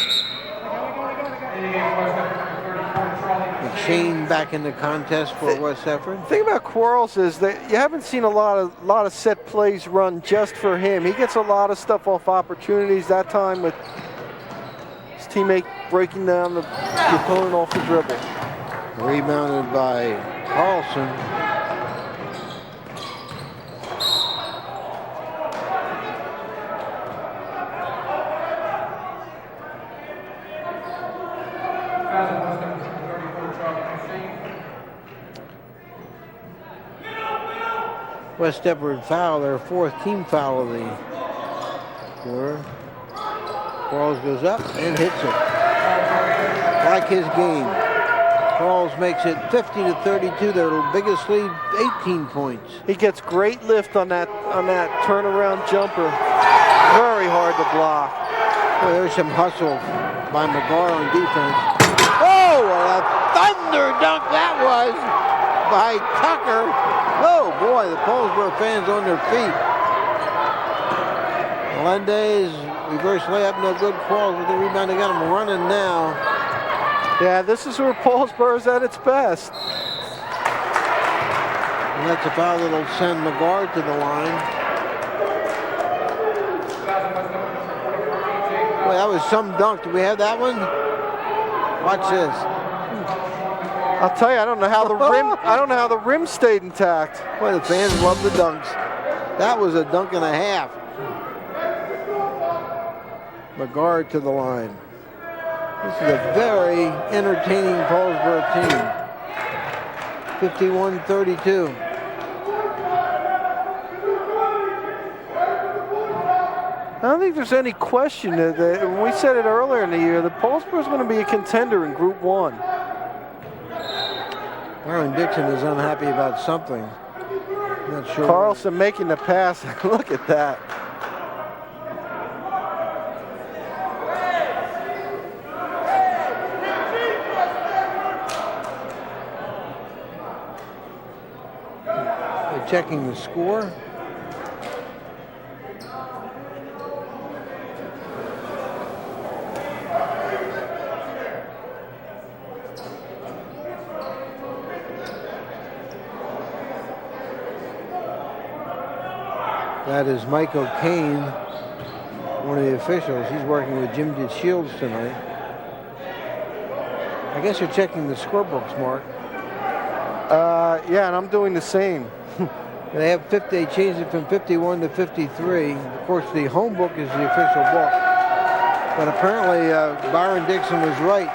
McShane back in the contest for West Deptford. The thing about Quarles is that you haven't seen a lot of set plays run just for him. He gets a lot of stuff off opportunities. That time with his teammate breaking down the opponent off the dribble. Rebounded by Carlson. West Deptford foul, their 4th team foul of the quarter. Quarles goes up and hits it. Like his game. Quarles makes it 50-32, their biggest lead, 18 points. He gets great lift on that turnaround jumper. Very hard to block. Well, there's some hustle by McGar on defense. Oh, what a thunder dunk that was by Tucker. Oh boy, the Paulsboro fans on their feet. Melendez, reverse layup, no good. Quarles with the rebound. They got him running now. Yeah, this is where Paulsboro's at its best. And that's a foul that'll send McGar to the line. Boy, that was some dunk. Do we have that one? Watch this. I'll tell you, I don't know how the rim stayed intact. Boy, the fans love the dunks. That was a dunk and a half. McGar to the line. This is a very entertaining Paulsboro team. 51-32. I don't think there's any question that when we said it earlier in the year, that Paulsboro is going to be a contender in Group 1. Aaron Dixon is unhappy about something. Not sure. Carlson making the pass. Look at that. They're checking the score. That is Mike O'Kane, one of the officials. He's working with Jim DeShields tonight. I guess you're checking the scorebooks, Mark. Yeah, and I'm doing the same. They have 50. They changed it from 51 to 53. Of course, the home book is the official book. But apparently, Byron Dixon was right.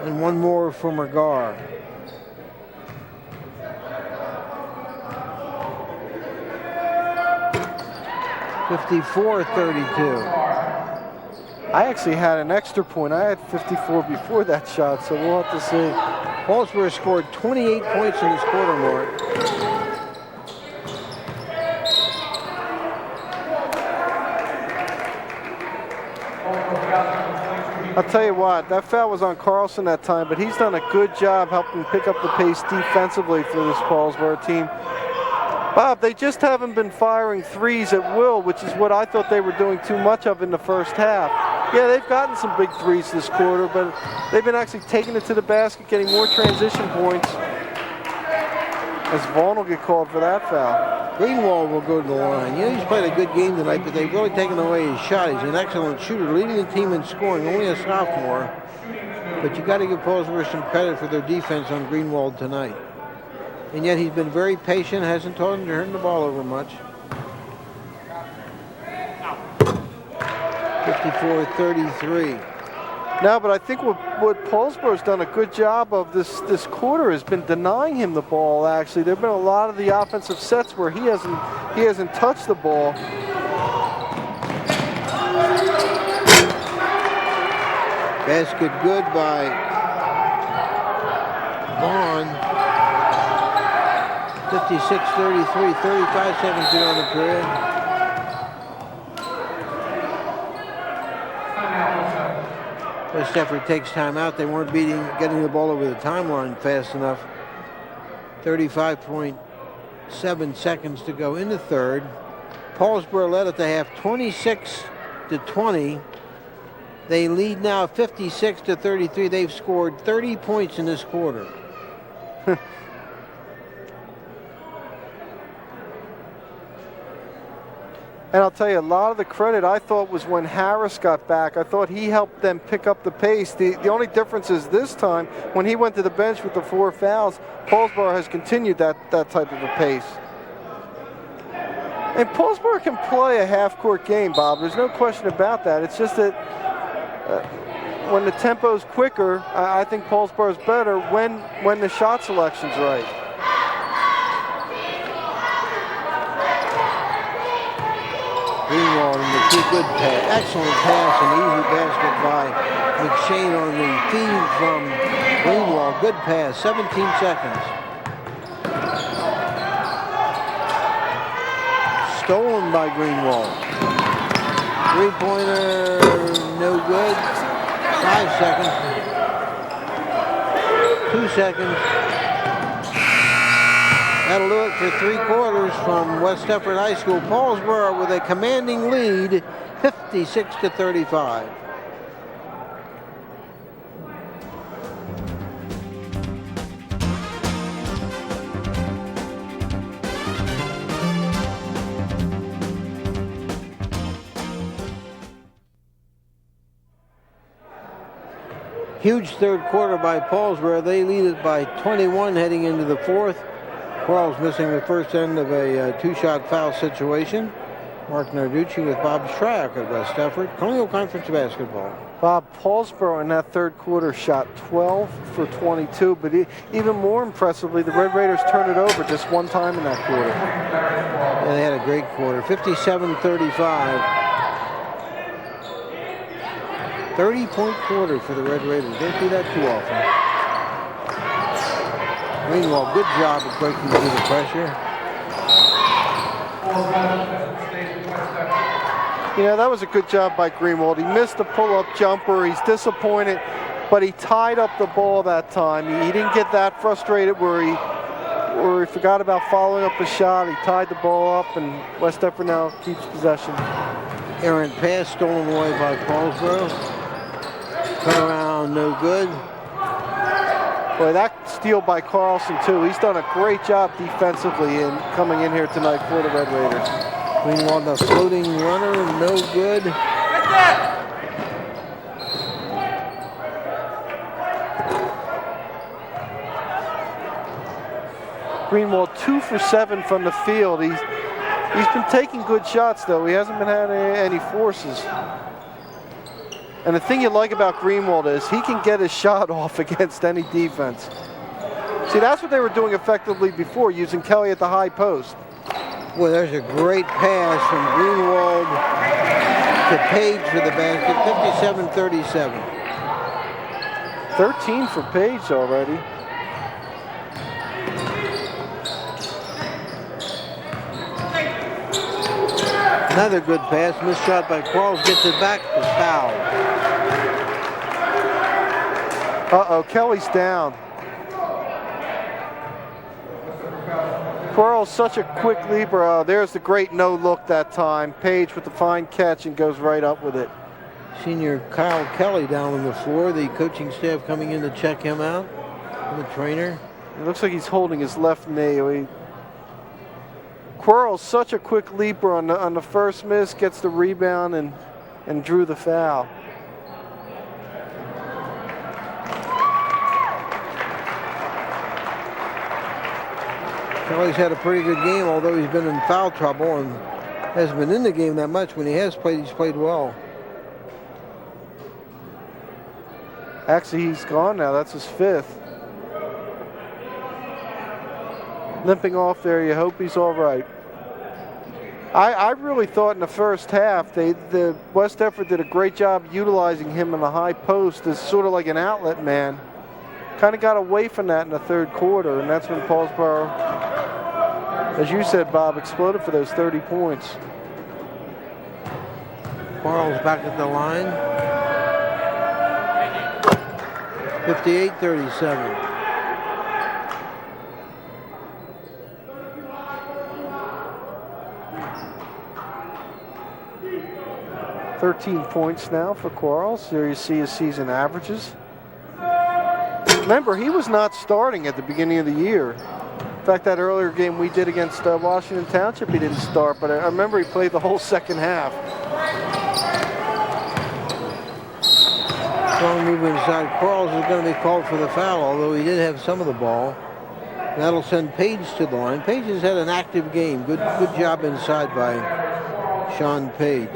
And one more for McGar. (54-32). I actually had an extra point. I had 54 before that shot, so we'll have to see. Paulsboro scored 28 points in this quarter, Mark. I'll tell you what, that foul was on Carlson that time, but he's done a good job helping pick up the pace defensively for this Paulsboro team. Bob, they just haven't been firing threes at will, which is what I thought they were doing too much of in the first half. Yeah, they've gotten some big threes this quarter, but they've been actually taking it to the basket, getting more transition points. As Vaughn will get called for that foul. Greenwald will go to the line. You know, he's played a good game tonight, but they've really taken away his shot. He's an excellent shooter, leading the team in scoring, only a sophomore. But you got to give Paulsboro some credit for their defense on Greenwald tonight. And yet he's been very patient, hasn't told him to turn the ball over much. 54-33. No, but I think what Paulsboro's done a good job of this quarter has been denying him the ball. Actually, there've been a lot of the offensive sets where he hasn't touched the ball. Basket good by Vaughn. 56-33, 35 seconds to go in the period. West Deptford takes time out. They weren't getting the ball over the timeline fast enough. 35.7 seconds to go in the third. Paulsboro led at the half 26-20. They lead now 56-33. They've scored 30 points in this quarter. And I'll tell you, a lot of the credit I thought was when Harris got back. I thought he helped them pick up the pace. The only difference is this time, when he went to the bench with the 4 fouls, Paulsboro has continued that type of a pace. And Paulsboro can play a half-court game, Bob. There's no question about that. It's just that when the tempo's quicker, I think Paulsboro's better when the shot selection's right. Greenwald and the 2 good pass, excellent pass and easy basket by McShane on the feed from Greenwald. Good pass, 17 seconds. Stolen by Greenwald. 3-pointer, no good. 5 seconds. 2 seconds. That'll do it for 3 quarters from West Deptford High School. Paulsboro with a commanding lead, 56-35. Huge third quarter by Paulsboro. They lead it by 21 heading into the fourth. Quarles missing the first end of a 2-shot foul situation. Marc Narducci with Bob Shryock at West Deptford. Colonial Conference Basketball. Bob, Paulsboro in that third quarter shot 12 for 22, but even more impressively, the Red Raiders turned it over just one time in that quarter. Yeah, they had a great quarter, 57-35. 30-point quarter for the Red Raiders. Don't do that too often. Meanwhile, good job of breaking through the pressure. Yeah, that was a good job by Greenwald. He missed the pull-up jumper. He's disappointed, but he tied up the ball that time. He didn't get that frustrated where he forgot about following up the shot. He tied the ball up, and West Deptford now keeps possession. Errant pass stolen away by Paulsboro. Turn around, no good. Boy, that steal by Carlson, too. He's done a great job defensively in coming in here tonight for the Red Raiders. Meanwhile, the floating runner, no good. Greenwald 2 for 7 from the field. He's been taking good shots, though. He hasn't been having any forces. And the thing you like about Greenwald is he can get his shot off against any defense. See, that's what they were doing effectively before, using Kelly at the high post. Well, there's a great pass from Greenwald to Page for the basket, 57-37. 13 for Page already. Another good pass, missed shot by Quarles, gets it back, is fouled. Uh-oh, Kelly's down. Quarles such a quick leaper. Oh, there's the great no look that time. Page with the fine catch and goes right up with it. Senior Kyle Kelly down on the floor, the coaching staff coming in to check him out, and the trainer. It looks like he's holding his left knee. Quarles such a quick leaper on the first miss, gets the rebound and drew the foul. Kelly's had a pretty good game, although he's been in foul trouble and hasn't been in the game that much. When he has played, he's played well. Actually, he's gone now. That's his fifth. Limping off there. You hope he's all right. I really thought in the first half the West Deptford did a great job utilizing him in the high post as sort of like an outlet man. Kind of got away from that in the third quarter, and that's when Paulsboro, as you said, Bob, exploded for those 30 points. Quarles back at the line. 58-37. $13 points now for Quarles. There you see his season averages. Remember, he was not starting at the beginning of the year. In fact, that earlier game we did against Washington Township, he didn't start, but I remember he played the whole second half. Strong move inside. Quarles is going to be called for the foul, although he did have some of the ball. That'll send Page to the line. Page has had an active game. Good job inside by Sean Page.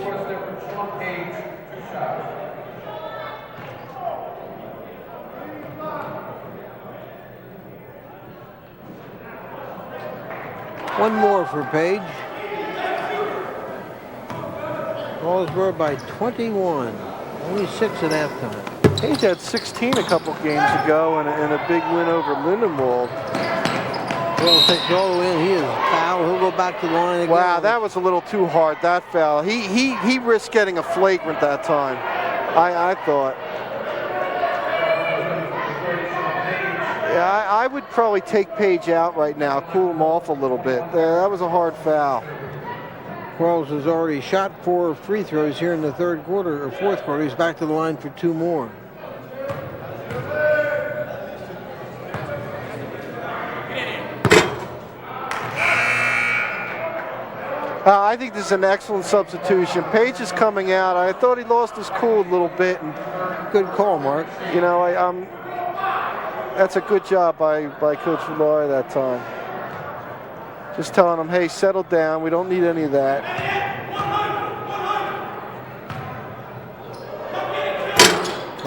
One more for Page. Paulsboro by 21. Only 6 at halftime. Page had 16 a couple games ago and a big win over Lindenwold. Well, takes all the way in. He is fouled. He'll go back to the line again. Wow, that was a little too hard, that foul. He risked getting a flagrant that time, I thought. Yeah, I would probably take Page out right now, cool him off a little bit. That was a hard foul. Quarles has already shot 4 free throws here in the third quarter, or fourth quarter. He's back to the line for 2 more. I think this is an excellent substitution. Page is coming out. I thought he lost his cool a little bit. And, good call, Mark. You know, that's a good job by Coach Villari that time. Just telling him, hey, settle down. We don't need any of that.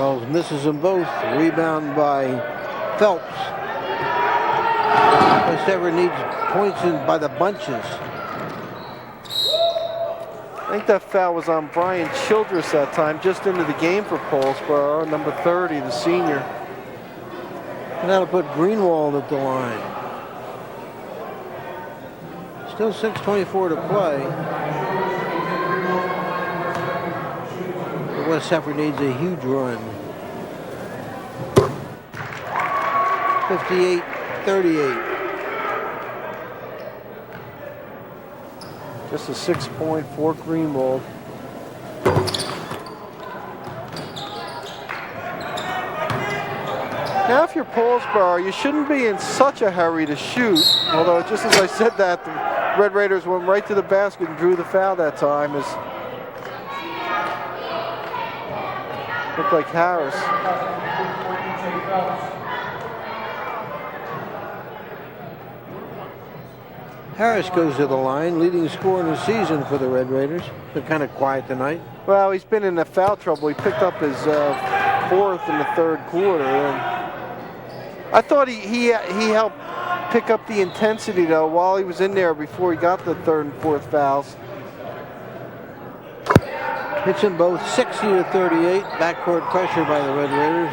Charles misses them both. Rebound by Phelps. West Everett needs points in by the bunches. I think that foul was on Brian Childress that time, just into the game for Paulsboro, number 30, the senior. And that'll put Greenwald at the line. Still 6:24 to play. But West Sefford needs a huge run. 58-38. Just a 6-point for Greenwald. Now if you're Paulsboro, you shouldn't be in such a hurry to shoot. Although just as I said that, the Red Raiders went right to the basket and drew the foul that time. Looked like Harris. Harris goes to the line, leading scorer in the season for the Red Raiders. They're kind of quiet tonight. Well, he's been in the foul trouble. He picked up his fourth in the third quarter. And I thought he helped pick up the intensity, though, while he was in there before he got the third and fourth fouls. Hits them both 60-38. Backcourt pressure by the Red Raiders.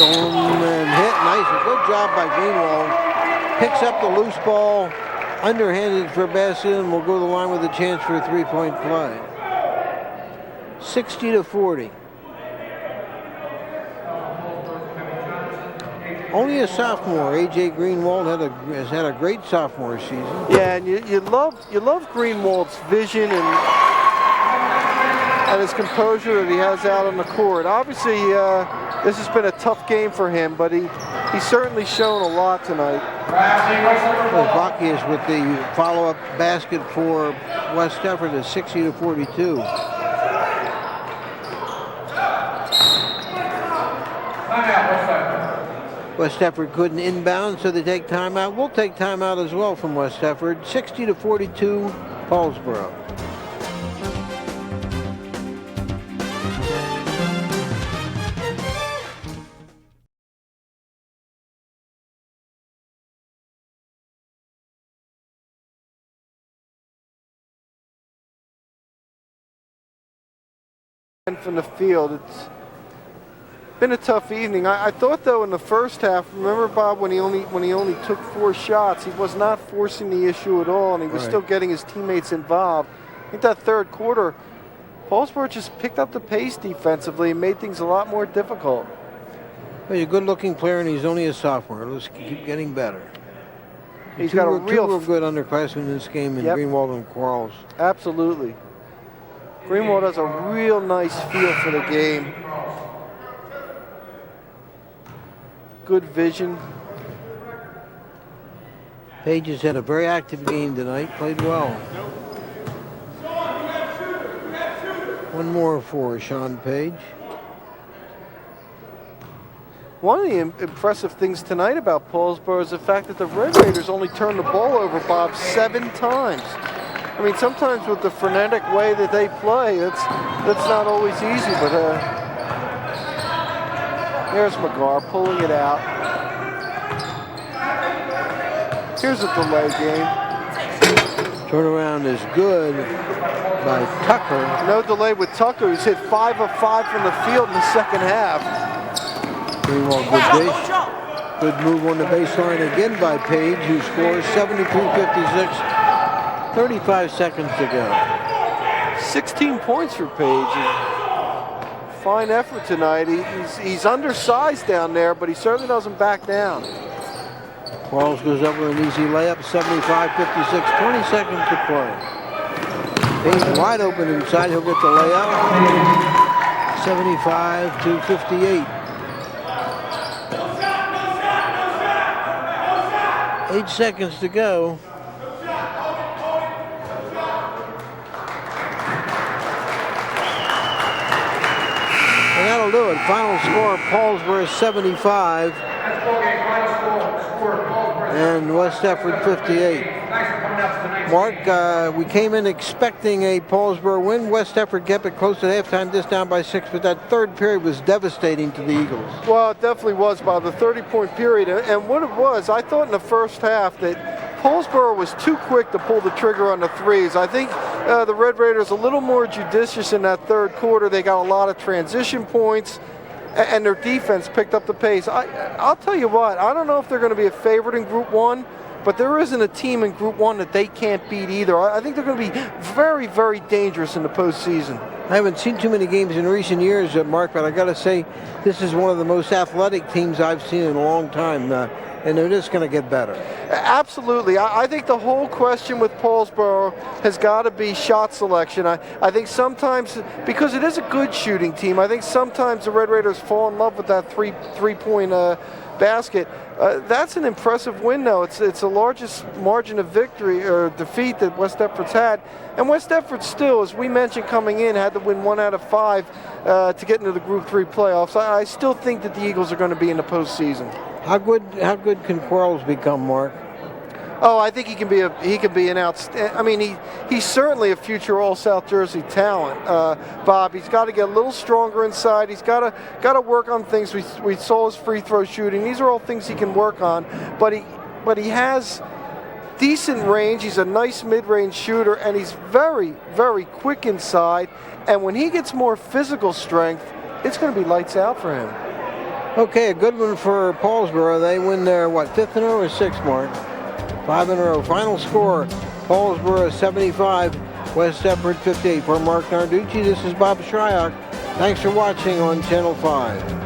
And hit, nice, a good job by Greenwald. Picks up the loose ball, underhanded for a basket, and will go to the line with a chance for a three-point play. 60-40. Only a sophomore. A.J. Greenwald has had a great sophomore season. Yeah, and you love Greenwald's vision and his composure that he has out on the court. Obviously, this has been a tough game for him, but he's certainly shown a lot tonight. Bacchius with the follow-up basket for West Deptford is 60-42. West Deptford couldn't inbound, so they take timeout. We'll take timeout as well from West Deptford. 60-42, Paulsboro. From the field, it's been a tough evening. I thought, though, in the first half, remember, Bob, when he only took 4 shots, he was not forcing the issue at all, and he was still getting his teammates involved. I think that third quarter, Paulsboro just picked up the pace defensively and made things a lot more difficult. Well, he's a good-looking player, and he's only a sophomore. Let's keep getting better. He's got a real good underclassmen in this game in Greenwald and Quarles. Absolutely. Greenwald has a real nice feel for the game. Good vision. Page has had a very active game tonight, played well. One more for Sean Page. One of the impressive things tonight about Paulsboro is the fact that the Red Raiders only turned the ball over, Bob, 7 times. I mean, sometimes with the frenetic way that they play, that's not always easy, but there's McGarr pulling it out. Here's a delay game. Turnaround is good by Tucker. No delay with Tucker. He's hit 5 of 5 from the field in the second half. Greenwald, good dish. Good move on the baseline again by Page, who scores 72-56. 35 seconds to go. 16 points for Page. Fine effort tonight. He's undersized down there, but he certainly doesn't back down. Quarles goes up with an easy layup, 75-56, 20 seconds to play. Page wide open inside, he'll get the layup. 75-58. 8 seconds to go. And that'll do it. Final score, Paulsboro 75. and West Deptford 58. Mark, we came in expecting a Paulsboro win. West Deptford kept it close at halftime, just down by 6, but that third period was devastating to the Eagles. Well, it definitely was, Bob, the 30-point period. And what it was, I thought in the first half that Paulsboro was too quick to pull the trigger on the threes. I think the Red Raiders a little more judicious in that third quarter. They got a lot of transition points, and their defense picked up the pace. I'll tell you what, I don't know if they're going to be a favorite in Group 1, but there isn't a team in Group 1 that they can't beat either. I think they're going to be very, very dangerous in the postseason. I haven't seen too many games in recent years, Mark, but I got to say, this is one of the most athletic teams I've seen in a long time, and they're just going to get better. Absolutely. I think the whole question with Paulsboro has got to be shot selection. I think sometimes, because it is a good shooting team, I think sometimes the Red Raiders fall in love with that three-point basket. That's an impressive win, though. It's the largest margin of victory or defeat that West Deptford's had. And West Deptford still, as we mentioned coming in, had to win 1 out of 5 to get into the Group 3 playoffs. I still think that the Eagles are going to be in the postseason. How good can Quarles become, Mark? Oh, I think he can be an outstanding. I mean, he's certainly a future All-South Jersey talent, Bob. He's got to get a little stronger inside. He's got to work on things. We saw his free throw shooting. These are all things he can work on. But he has decent range. He's a nice mid-range shooter, and he's very, very quick inside. And when he gets more physical strength, it's going to be lights out for him. Okay, a good one for Paulsboro. They win their, 5th in a row or 6th, Mark? 5 in a row. Final score, Paulsboro 75, West Deptford 58. For Marc Narducci, this is Bob Shryock. Thanks for watching on Channel 5.